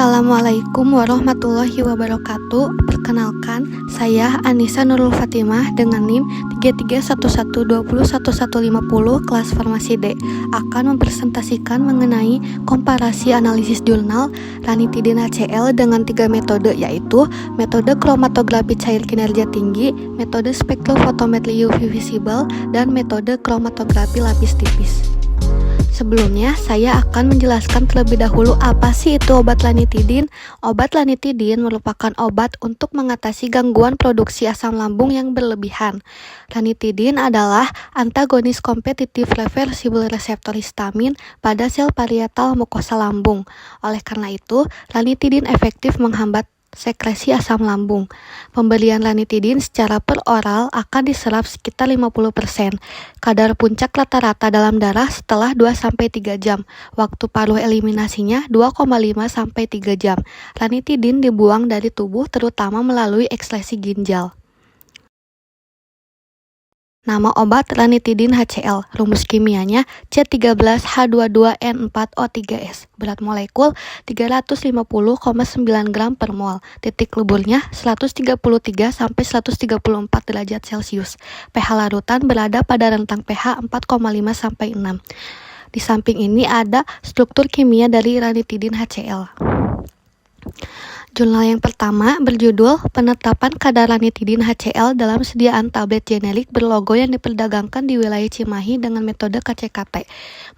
Assalamualaikum warahmatullahi wabarakatuh. Perkenalkan, saya Anissa Nurul Fatimah dengan NIM 3311201150 kelas Farmasi D akan mempresentasikan mengenai komparasi analisis jurnal ranitidin HCl dengan 3 metode, yaitu metode kromatografi cair kinerja tinggi, metode spektrofotometri UV visible, dan metode kromatografi lapis tipis. Sebelumnya, saya akan menjelaskan terlebih dahulu apa sih itu obat ranitidin. Obat ranitidin merupakan obat untuk mengatasi gangguan produksi asam lambung yang berlebihan. Ranitidin adalah antagonis kompetitif reversible reseptor histamin pada sel parietal mukosa lambung. Oleh karena itu, ranitidin efektif menghambat sekresi asam lambung. Pemberian ranitidin secara peroral akan diserap sekitar 50%. Kadar puncak rata-rata dalam darah setelah 2-3 jam. Waktu paruh eliminasinya 2,5-3 jam. Ranitidin dibuang dari tubuh terutama melalui ekslesi ginjal. Nama obat ranitidin HCl, rumus kimianya C13H22N4O3S, berat molekul 350,9 gram per mol, titik leburnya 133 sampai 134 derajat Celcius. pH larutan berada pada rentang pH 4,5 sampai 6. Di samping ini ada struktur kimia dari ranitidin HCl. Jurnal yang pertama berjudul Penetapan Kadar Ranitidin HCl dalam Sediaan Tablet Generik berlogo yang diperdagangkan di wilayah Cimahi dengan metode KCKT.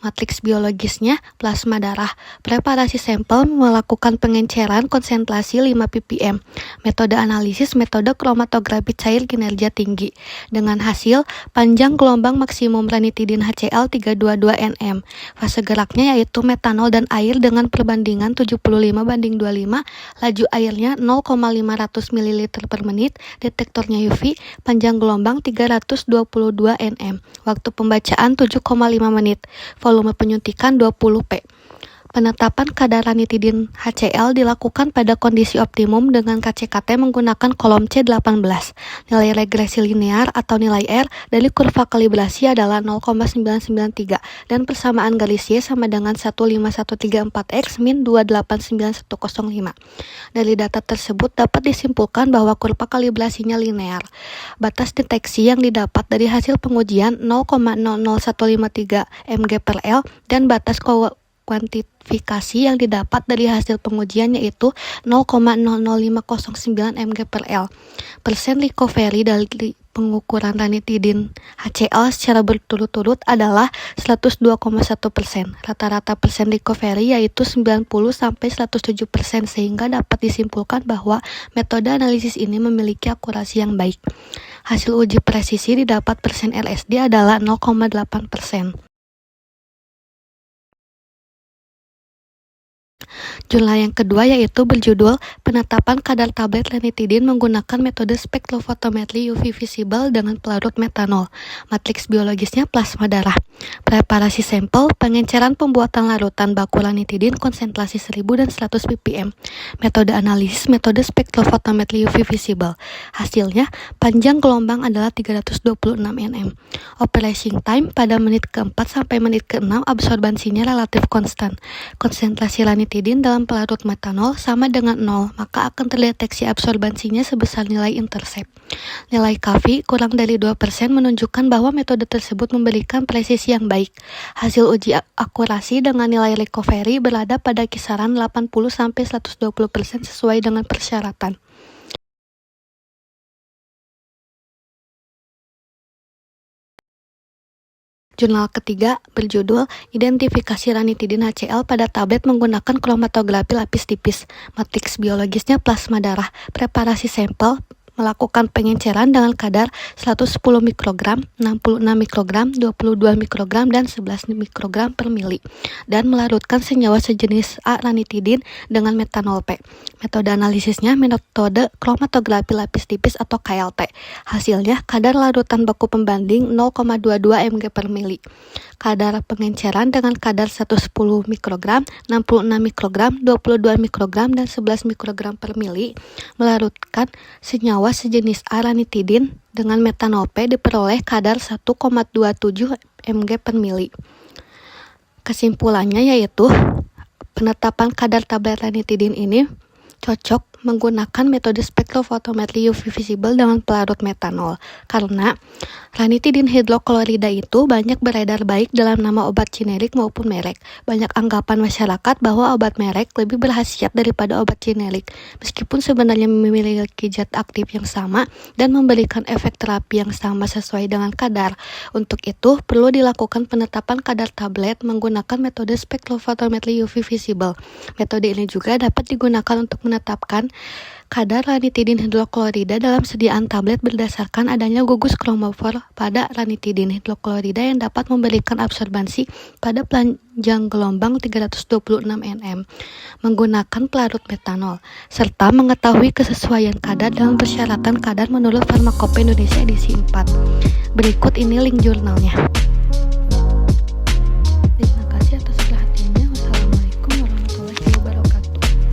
Matriks biologisnya plasma darah. Preparasi sampel melakukan pengenceran konsentrasi 5 ppm. Metode analisis metode kromatografi cair kinerja tinggi. Dengan hasil panjang gelombang maksimum ranitidin HCl 322 nm. Fase geraknya yaitu metanol dan air dengan perbandingan 75:25, laju airnya 0,500 ml per menit, detektornya UV, panjang gelombang 322 nm, waktu pembacaan 7,5 menit, volume penyuntikan 20 p. Penetapan kadar ranitidin HCl dilakukan pada kondisi optimum dengan KCKT menggunakan kolom C18. Nilai regresi linear atau nilai R dari kurva kalibrasi adalah 0,993 dan persamaan garis Y sama dengan 15134X min 2891105. Dari data tersebut dapat disimpulkan bahwa kurva kalibrasinya linear. Batas deteksi yang didapat dari hasil pengujian 0,00153 mg per L dan batas kuantifikasi yang didapat dari hasil pengujian yaitu 0,00509 mg per L. Persen recovery dari pengukuran ranitidin HCl secara berturut-turut adalah 102,1%. Rata-rata persen recovery yaitu 90-107%, sehingga dapat disimpulkan bahwa metode analisis ini memiliki akurasi yang baik. Hasil uji presisi didapat persen LSD adalah 0,8%. Jurnal yang kedua yaitu berjudul Penetapan Kadar Tablet Ranitidin menggunakan metode spektrofotometri UV visible dengan pelarut metanol. Matriks biologisnya plasma darah. Preparasi sampel, pengenceran pembuatan larutan baku ranitidin konsentrasi 1000 dan 100 ppm. Metode analisis metode spektrofotometri UV visible. Hasilnya, panjang gelombang adalah 326 nm. Operating time pada menit ke-4 sampai menit ke-6 absorbansinya relatif konstan. Konsentrasi ranitidin dalam pelarut metanol sama dengan 0, maka akan terdeteksi absorbansinya sebesar nilai intercept. Nilai Kavi kurang dari 2% menunjukkan bahwa metode tersebut memberikan presisi yang baik. Hasil uji akurasi dengan nilai recovery berada pada kisaran 80-120% sesuai dengan persyaratan. Jurnal ketiga berjudul Identifikasi Ranitidin HCl pada tablet menggunakan kromatografi lapis tipis. Matriks biologisnya plasma darah. Preparasi sampel melakukan pengenceran dengan kadar 110 mikrogram, 66 mikrogram, 22 mikrogram, dan 11 mikrogram per mili, dan melarutkan senyawa sejenis A ranitidin dengan metanol P. Metode analisisnya metode kromatografi lapis tipis atau KLT. Hasilnya kadar larutan baku pembanding 0,22 mg per mili. Kadar pengenceran dengan kadar 110 mikrogram, 66 mikrogram, 22 mikrogram, dan 11 mikrogram per mili melarutkan senyawa sejenis A ranitidin dengan metanol P diperoleh kadar 1,27 mg per mili. Kesimpulannya yaitu penetapan kadar tablet ranitidin ini cocok menggunakan metode spektrofotometri UV visible dengan pelarut metanol karena ranitidin hidroklorida itu banyak beredar baik dalam nama obat generik maupun merek. Banyak anggapan masyarakat bahwa obat merek lebih berkhasiat daripada obat generik meskipun sebenarnya memiliki zat aktif yang sama dan memberikan efek terapi yang sama sesuai dengan kadar. Untuk itu perlu dilakukan penetapan kadar tablet menggunakan metode spektrofotometri UV visible. Metode ini juga dapat digunakan untuk menetapkan kadar ranitidin hidroklorida dalam sediaan tablet berdasarkan adanya gugus kromofor pada ranitidin hidroklorida yang dapat memberikan absorbansi pada panjang gelombang 326 nm menggunakan pelarut metanol, serta mengetahui kesesuaian kadar dengan persyaratan kadar menurut Farmakope Indonesia edisi 4. Berikut ini link jurnalnya.